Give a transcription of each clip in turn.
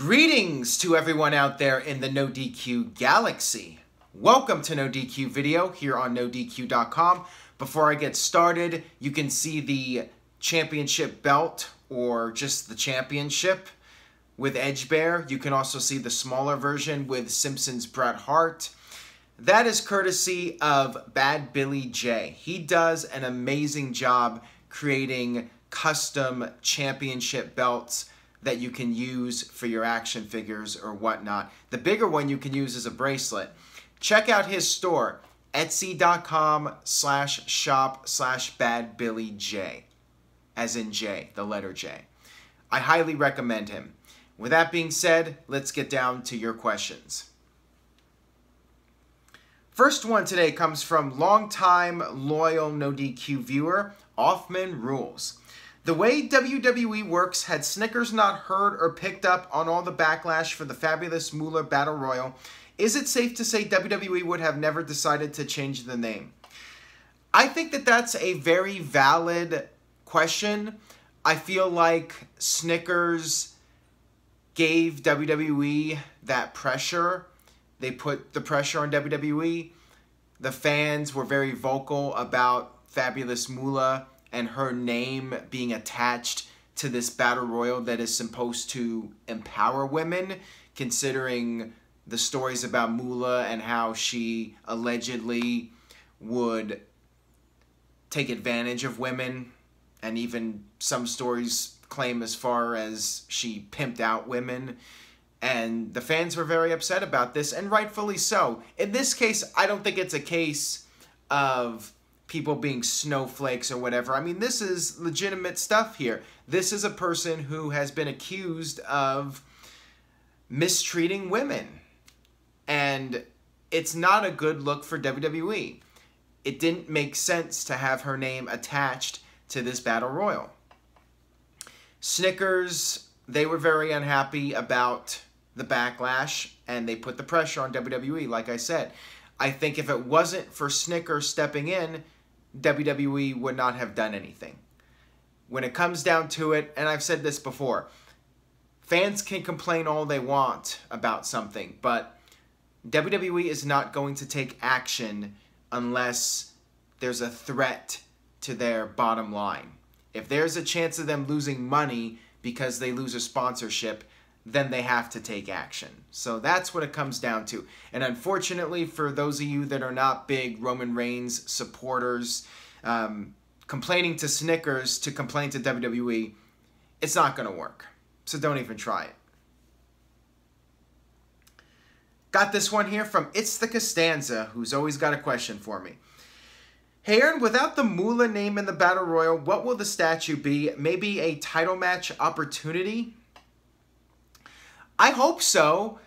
Greetings to everyone out there in the NoDQ galaxy. Welcome to NoDQ video here on NoDQ.com. Before I get started, you can see the championship belt or just the championship with Edge Bear. You can also see the smaller version with Simpson's Bret Hart. That is courtesy of Bad Billy J. He does an amazing job creating custom championship belts that you can use for your action figures or whatnot. The bigger one you can use as a bracelet. Check out his store, etsy.com/shop/badbillyj, as in J, the letter J. I highly recommend him. With that being said, let's get down to your questions. First one today comes from longtime loyal NoDQ viewer, Offman Rules. The way WWE works, had Snickers not heard or picked up on all the backlash for the fabulous Moolah Battle Royal, is it safe to say WWE would have never decided to change the name? I think that that's a very valid question. I feel like Snickers gave WWE that pressure. They put the pressure on WWE. The fans were very vocal about fabulous Moolah and her name being attached to this battle royal that is supposed to empower women, considering the stories about Moolah and how she allegedly would take advantage of women, and even some stories claim as far as she pimped out women. And the fans were very upset about this, and rightfully so. In this case, I don't think it's a case of people being snowflakes or whatever. I mean, this is legitimate stuff here. This is a person who has been accused of mistreating women. And it's not a good look for WWE. It didn't make sense to have her name attached to this battle royal. Snickers, they were very unhappy about the backlash, and they put the pressure on WWE, like I said. I think if it wasn't for Snickers stepping in, WWE would not have done anything. When it comes down to it, and I've said this before, fans can complain all they want about something, but WWE is not going to take action unless there's a threat to their bottom line. If there's a chance of them losing money because they lose a sponsorship, then they have to take action. So that's what it comes down to. And unfortunately, for those of you that are not big Roman Reigns supporters, complaining to Snickers to complain to WWE, it's not going to work. So don't even try it. Got this one here from It's the Costanza, who's always got a question for me. Hey Aaron, without the Moolah name in the Battle Royal, what will the statue be? Maybe a title match opportunity? I hope so.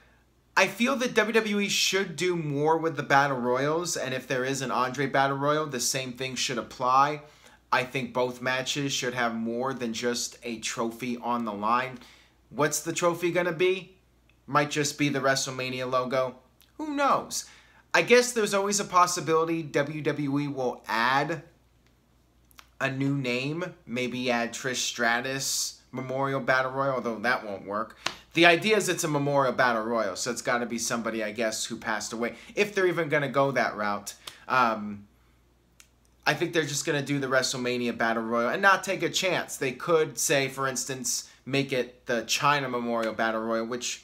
I feel that WWE should do more with the Battle Royals, and if there is an Andre Battle Royal, the same thing should apply. I think both matches should have more than just a trophy on the line. What's the trophy going to be? Might just be the WrestleMania logo. Who knows? I guess there's always a possibility WWE will add a new name. Maybe add Trish Stratus Memorial Battle Royal, although that won't work. The idea is it's a Memorial Battle Royal, so it's got to be somebody, I guess, who passed away. If they're even going to go that route. I think they're just going to do the WrestleMania Battle Royal and not take a chance. They could say, for instance, make it the China Memorial Battle Royal, which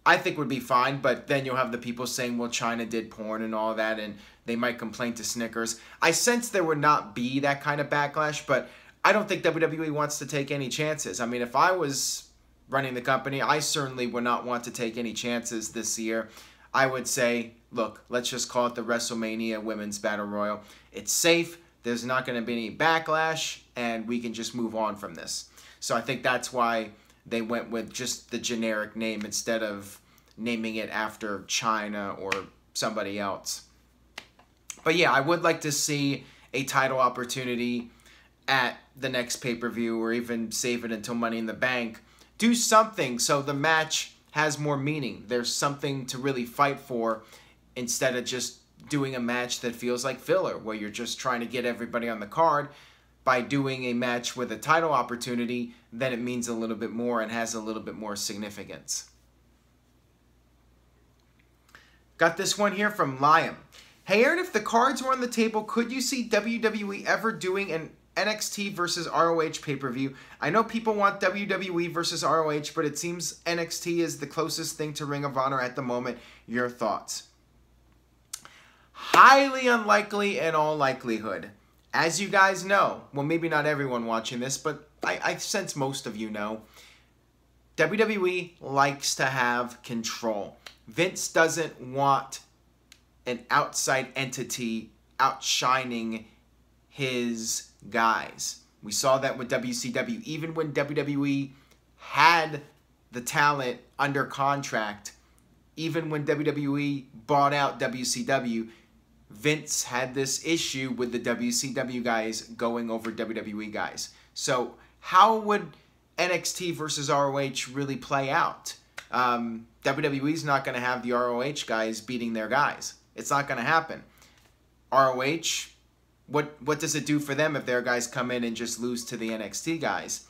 I think would be fine, but then you'll have the people saying, well, China did porn and all that, and they might complain to Snickers. I sense there would not be that kind of backlash, but I don't think WWE wants to take any chances. I mean, if I was running the company, I certainly would not want to take any chances this year. I would say, look, let's just call it the WrestleMania Women's Battle Royal. It's safe, there's not going to be any backlash, and we can just move on from this. So I think that's why they went with just the generic name instead of naming it after China or somebody else. But yeah, I would like to see a title opportunity at the next pay-per-view, or even save it until Money in the Bank. Do something so the match has more meaning. There's something to really fight for instead of just doing a match that feels like filler, where you're just trying to get everybody on the card. By doing a match with a title opportunity, then it means a little bit more and has a little bit more significance. Got this one here from Liam. Hey Aaron, if the cards were on the table, could you see WWE ever doing an NXT versus ROH pay-per-view? I know people want WWE versus ROH, but it seems NXT is the closest thing to Ring of Honor at the moment. Your thoughts? Highly unlikely in all likelihood. As you guys know, well, maybe not everyone watching this, but I sense most of you know, WWE likes to have control. Vince doesn't want an outside entity outshining his guys. We saw that with WCW. Even when WWE had the talent under contract, even when WWE bought out WCW, Vince had this issue with the WCW guys going over WWE guys. So how would NXT versus ROH really play out? WWE's not going to have the ROH guys beating their guys. It's not going to happen. ROH, what does it do for them if their guys come in and just lose to the NXT guys?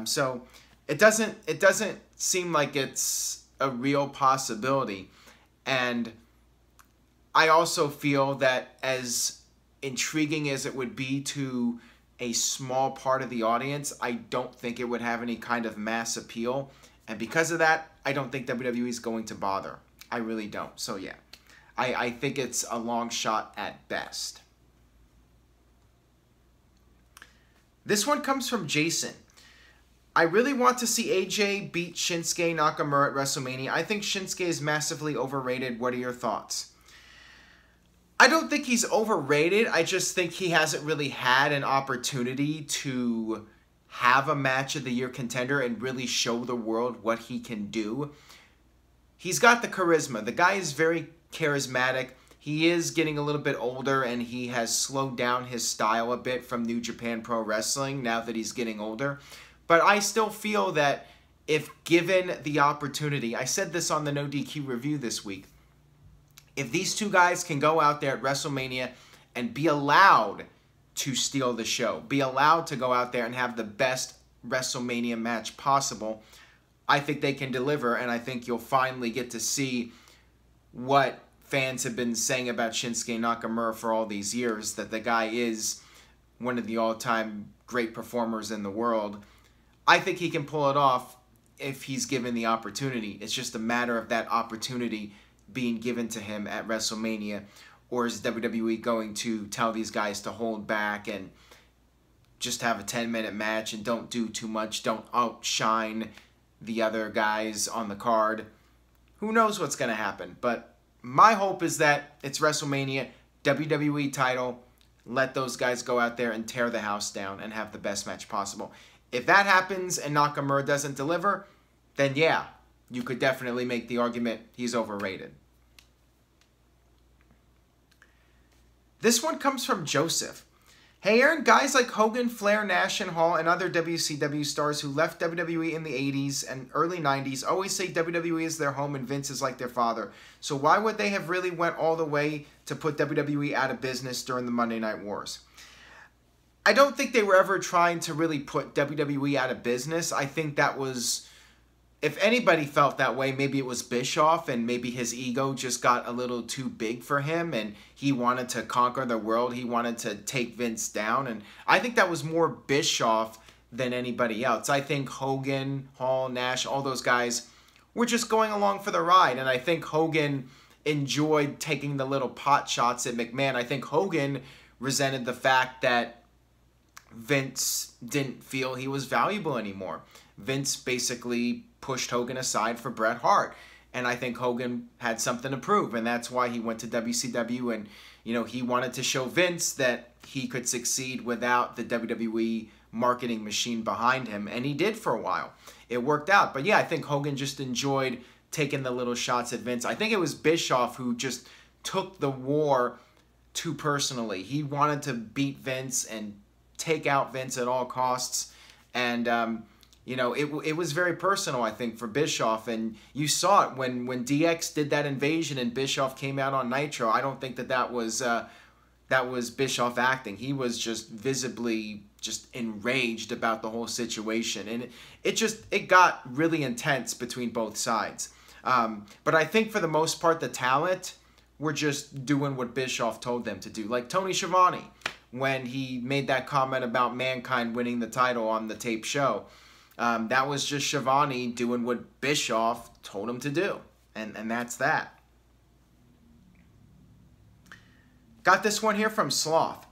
So it doesn't seem like it's a real possibility. And I also feel that as intriguing as it would be to a small part of the audience, I don't think it would have any kind of mass appeal. And because of that, I don't think WWE is going to bother. I really don't. So yeah, I think it's a long shot at best. This one comes from Jason. I really want to see AJ beat Shinsuke Nakamura at WrestleMania. I think Shinsuke is massively overrated. What are your thoughts? I don't think he's overrated. I just think he hasn't really had an opportunity to have a match of the year contender and really show the world what he can do. He's got the charisma. The guy is very charismatic. He is getting a little bit older and he has slowed down his style a bit from New Japan Pro Wrestling now that he's getting older. But I still feel that if given the opportunity, I said this on the NoDQ review this week, if these two guys can go out there at WrestleMania and be allowed to steal the show, be allowed to go out there and have the best WrestleMania match possible, I think they can deliver, and I think you'll finally get to see what fans have been saying about Shinsuke Nakamura for all these years, that the guy is one of the all-time great performers in the world. I think he can pull it off if he's given the opportunity. It's just a matter of that opportunity being given to him at WrestleMania, or is WWE going to tell these guys to hold back and just have a 10-minute match and don't do too much, don't outshine the other guys on the card? Who knows what's going to happen, but my hope is that it's WrestleMania, WWE title, let those guys go out there and tear the house down and have the best match possible. If that happens and Nakamura doesn't deliver, then yeah, you could definitely make the argument he's overrated. This one comes from Joseph. Hey Aaron, guys like Hogan, Flair, Nash, and Hall, and other WCW stars who left WWE in the 80s and early 90s always say WWE is their home and Vince is like their father. So why would they have really went all the way to put WWE out of business during the Monday Night Wars? I don't think they were ever trying to really put WWE out of business. I think that was, if anybody felt that way, maybe it was Bischoff, and maybe his ego just got a little too big for him and he wanted to conquer the world. He wanted to take Vince down, and I think that was more Bischoff than anybody else. I think Hogan, Hall, Nash, all those guys were just going along for the ride, and I think Hogan enjoyed taking the little pot shots at McMahon. I think Hogan resented the fact that Vince didn't feel he was valuable anymore. Vince basically pushed Hogan aside for Bret Hart. And I think Hogan had something to prove. And that's why he went to WCW. And, you know, he wanted to show Vince that he could succeed without the WWE marketing machine behind him. And he did for a while. It worked out. But yeah, I think Hogan just enjoyed taking the little shots at Vince. I think it was Bischoff who just took the war too personally. He wanted to beat Vince and take out Vince at all costs. And, you know, it was very personal, I think, for Bischoff. And you saw it when DX did that invasion and Bischoff came out on Nitro. I don't think that was Bischoff acting. He was just visibly just enraged about the whole situation. And it got really intense between both sides. But I think for the most part, the talent were just doing what Bischoff told them to do. Like Tony Schiavone, when he made that comment about Mankind winning the title on the tape show. That was just Schiavone doing what Bischoff told him to do. And that's that. Got this one here from Sloth.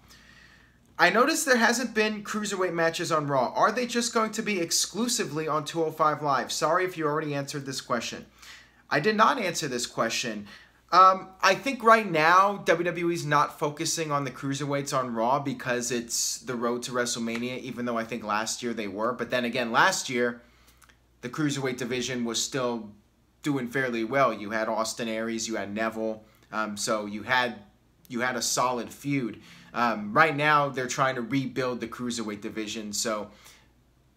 I noticed there hasn't been cruiserweight matches on Raw. Are they just going to be exclusively on 205 Live? Sorry if you already answered this question. I did not answer this question. I think right now WWE's not focusing on the cruiserweights on Raw because it's the road to WrestleMania, even though I think last year they were. But then again, last year, the cruiserweight division was still doing fairly well. You had Austin Aries, you had Neville, so you had a solid feud. Right now, they're trying to rebuild the cruiserweight division, so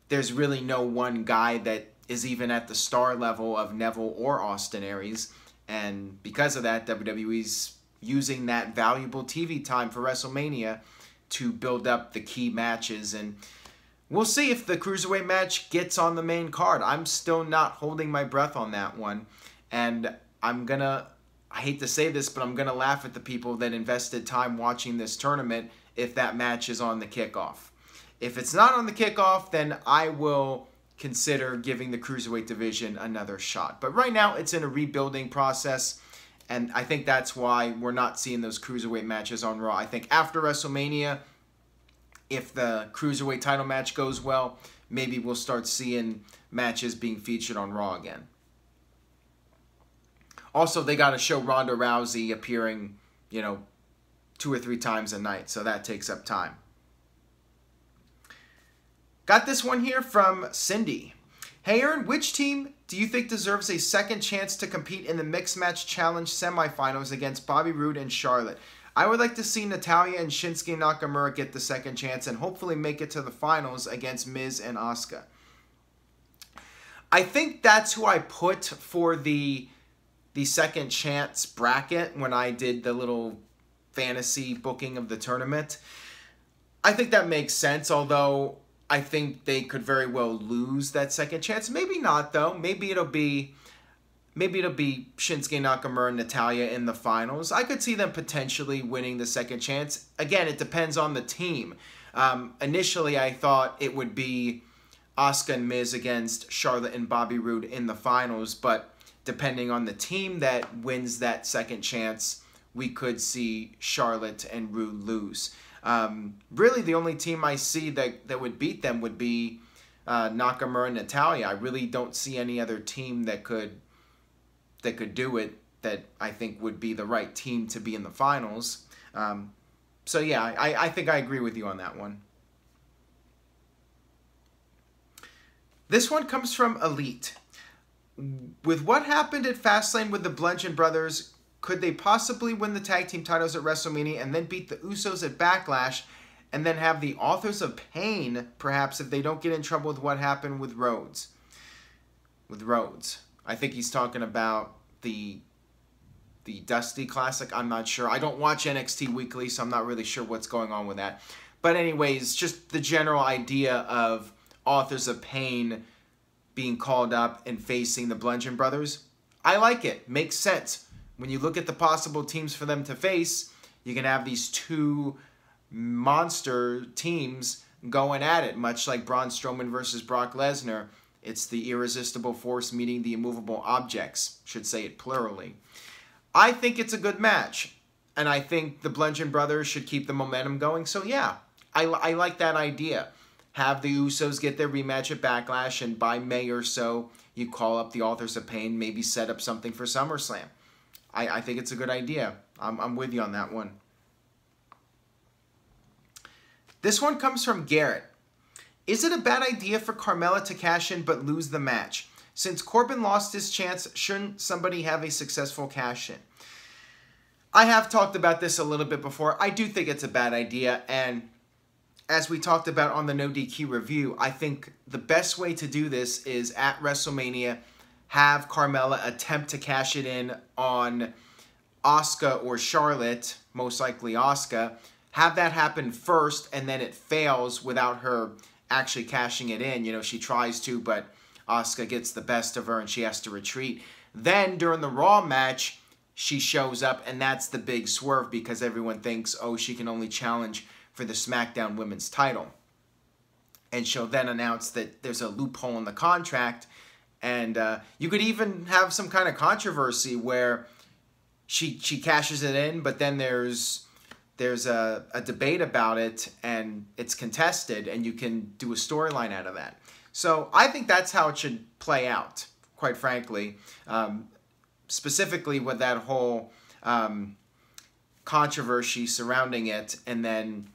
there's really no one guy that is even at the star level of Neville or Austin Aries. And because of that, WWE's using that valuable TV time for WrestleMania to build up the key matches. And we'll see if the cruiserweight match gets on the main card. I'm still not holding my breath on that one. And I hate to say this, but I'm going to laugh at the people that invested time watching this tournament if that match is on the kickoff. If it's not on the kickoff, then I will consider giving the cruiserweight division another shot. But right now, it's in a rebuilding process, and I think that's why we're not seeing those cruiserweight matches on Raw. I think after WrestleMania, if the cruiserweight title match goes well, maybe we'll start seeing matches being featured on Raw again. Also, they got to show Ronda Rousey appearing, 2 or 3 times a night, so that takes up time. Got this one here from Cindy. Hey Aaron, which team do you think deserves a second chance to compete in the Mixed Match Challenge semifinals against Bobby Roode and Charlotte? I would like to see Natalya and Shinsuke Nakamura get the second chance and hopefully make it to the finals against Miz and Asuka. I think that's who I put for the second chance bracket when I did the little fantasy booking of the tournament. I think that makes sense, although I think they could very well lose that second chance. Maybe not, though. Maybe it'll be Shinsuke Nakamura and Natalya in the finals. I could see them potentially winning the second chance. Again, it depends on the team. Initially, I thought it would be Asuka and Miz against Charlotte and Bobby Roode in the finals, but depending on the team that wins that second chance, we could see Charlotte and Roode lose. Really, the only team I see that would beat them would be Nakamura and Natalya. I really don't see any other team that could do it that I think would be the right team to be in the finals. So yeah, I think I agree with you on that one. This one comes from Elite. With what happened at Fastlane with the Bludgeon Brothers, could they possibly win the tag team titles at WrestleMania and then beat the Usos at Backlash and then have the Authors of Pain, perhaps, if they don't get in trouble with what happened with Rhodes? I think he's talking about the Dusty Classic. I'm not sure. I don't watch NXT weekly, so I'm not really sure what's going on with that. But anyways, just the general idea of Authors of Pain being called up and facing the Bludgeon Brothers, I like it. Makes sense. When you look at the possible teams for them to face, you can have these two monster teams going at it, much like Braun Strowman versus Brock Lesnar. It's the irresistible force meeting the immovable objects. Should say it plurally. I think it's a good match, and I think the Bludgeon Brothers should keep the momentum going. So yeah, I like that idea. Have the Usos get their rematch at Backlash, and by May or so, you call up the Authors of Pain, maybe set up something for SummerSlam. I think it's a good idea. I'm with you on that one. This one comes from Garrett. Is it a bad idea for Carmella to cash in but lose the match? Since Corbin lost his chance, shouldn't somebody have a successful cash in? I have talked about this a little bit before. I do think it's a bad idea, and as we talked about on the NoDQ review, I think the best way to do this is at WrestleMania, have Carmella attempt to cash it in on Asuka or Charlotte, most likely Asuka. Have that happen first, and then it fails without her actually cashing it in. You know, she tries to, but Asuka gets the best of her and she has to retreat. Then, during the Raw match, she shows up, and that's the big swerve because everyone thinks, oh, she can only challenge for the SmackDown Women's title. And she'll then announce that there's a loophole in the contract, and you could even have some kind of controversy where she cashes it in, but then there's a debate about it, and it's contested, and you can do a storyline out of that. So I think that's how it should play out, quite frankly. Specifically with that whole controversy surrounding it, and then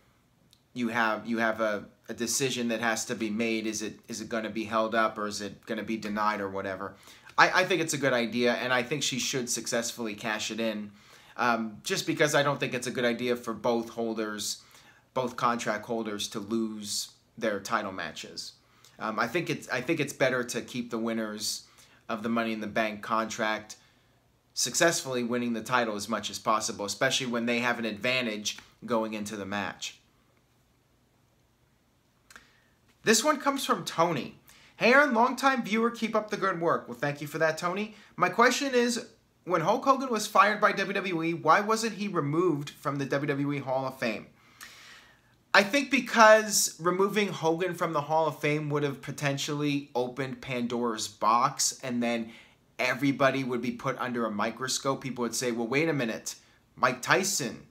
you have a decision that has to be made. Is it going to be held up, or is it going to be denied, or whatever? I think it's a good idea, and I think she should successfully cash it in. Just because I don't think it's a good idea for both contract holders, to lose their title matches. I think it's better to keep the winners of the Money in the Bank contract successfully winning the title as much as possible, especially when they have an advantage going into the match. This one comes from Tony. Hey Aaron, longtime viewer, keep up the good work. Well, thank you for that, Tony. My question is, when Hulk Hogan was fired by WWE, why wasn't he removed from the WWE Hall of Fame? I think because removing Hogan from the Hall of Fame would have potentially opened Pandora's box, and then everybody would be put under a microscope. People would say, well, wait a minute. Mike Tyson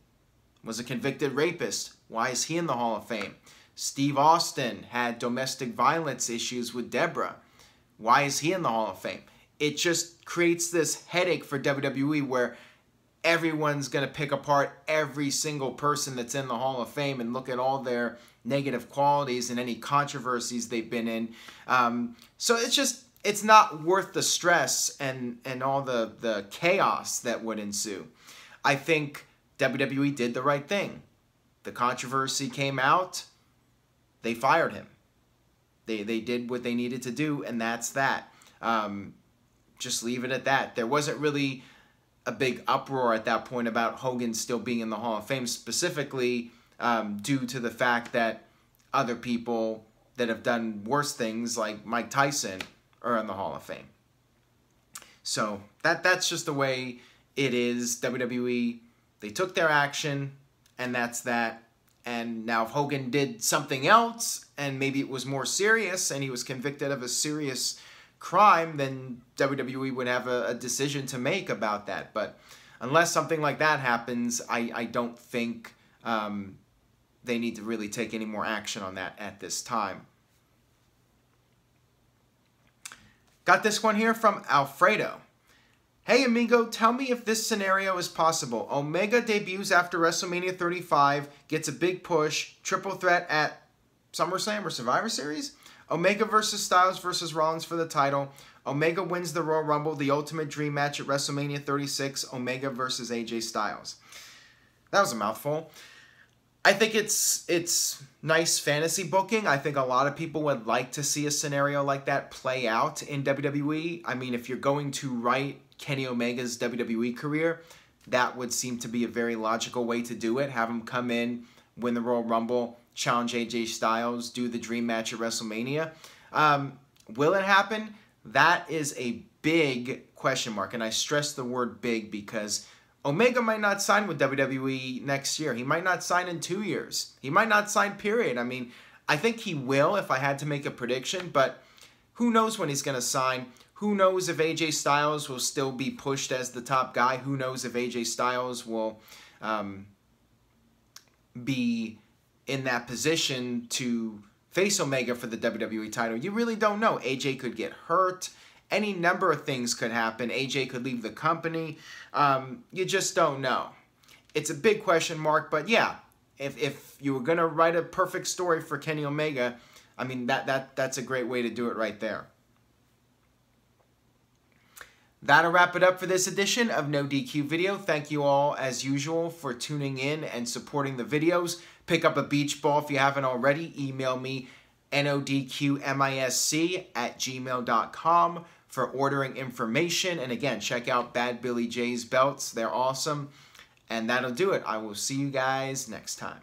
was a convicted rapist. Why is he in the Hall of Fame? Steve Austin had domestic violence issues with Deborah. Why is he in the Hall of Fame? It just creates this headache for WWE where everyone's going to pick apart every single person that's in the Hall of Fame and look at all their negative qualities and any controversies they've been in. So it's not worth the stress and all the chaos that would ensue. I think WWE did the right thing. The controversy came out. They fired him. They did what they needed to do, and that's that. Just leave it at that. There wasn't really a big uproar at that point about Hogan still being in the Hall of Fame, specifically due to the fact that other people that have done worse things, like Mike Tyson, are in the Hall of Fame. So that's just the way it is. WWE, they took their action, and that's that. And now if Hogan did something else, and maybe it was more serious, and he was convicted of a serious crime, then WWE would have a decision to make about that. But unless something like that happens, I don't think they need to really take any more action on that at this time. Got this one here from Alfredo. Hey amigo, tell me if this scenario is possible. Omega debuts after WrestleMania 35, gets a big push, triple threat at SummerSlam or Survivor Series. Omega versus Styles versus Rollins for the title. Omega wins the Royal Rumble, the Ultimate Dream match at WrestleMania 36. Omega versus AJ Styles. That was a mouthful. I think it's nice fantasy booking. I think a lot of people would like to see a scenario like that play out in WWE. I mean, if you're going to write Kenny Omega's WWE career, that would seem to be a very logical way to do it. Have him come in, win the Royal Rumble, challenge AJ Styles, do the dream match at WrestleMania. Will it happen? That is a big question mark, and I stress the word big because Omega might not sign with WWE next year. He might not sign in 2 years. He might not sign, period. I mean, I think he will if I had to make a prediction, but who knows when he's going to sign? Who knows if AJ Styles will still be pushed as the top guy? Who knows if AJ Styles will be in that position to face Omega for the WWE title? You really don't know. AJ could get hurt. Any number of things could happen. AJ could leave the company. You just don't know. It's a big question mark, but yeah, if you were going to write a perfect story for Kenny Omega, I mean, that's a great way to do it right there. That'll wrap it up for this edition of No DQ Video. Thank you all, as usual, for tuning in and supporting the videos. Pick up a beach ball if you haven't already. Email me, nodqmisc@gmail.com for ordering information. And again, check out Bad Billy J's belts. They're awesome. And that'll do it. I will see you guys next time.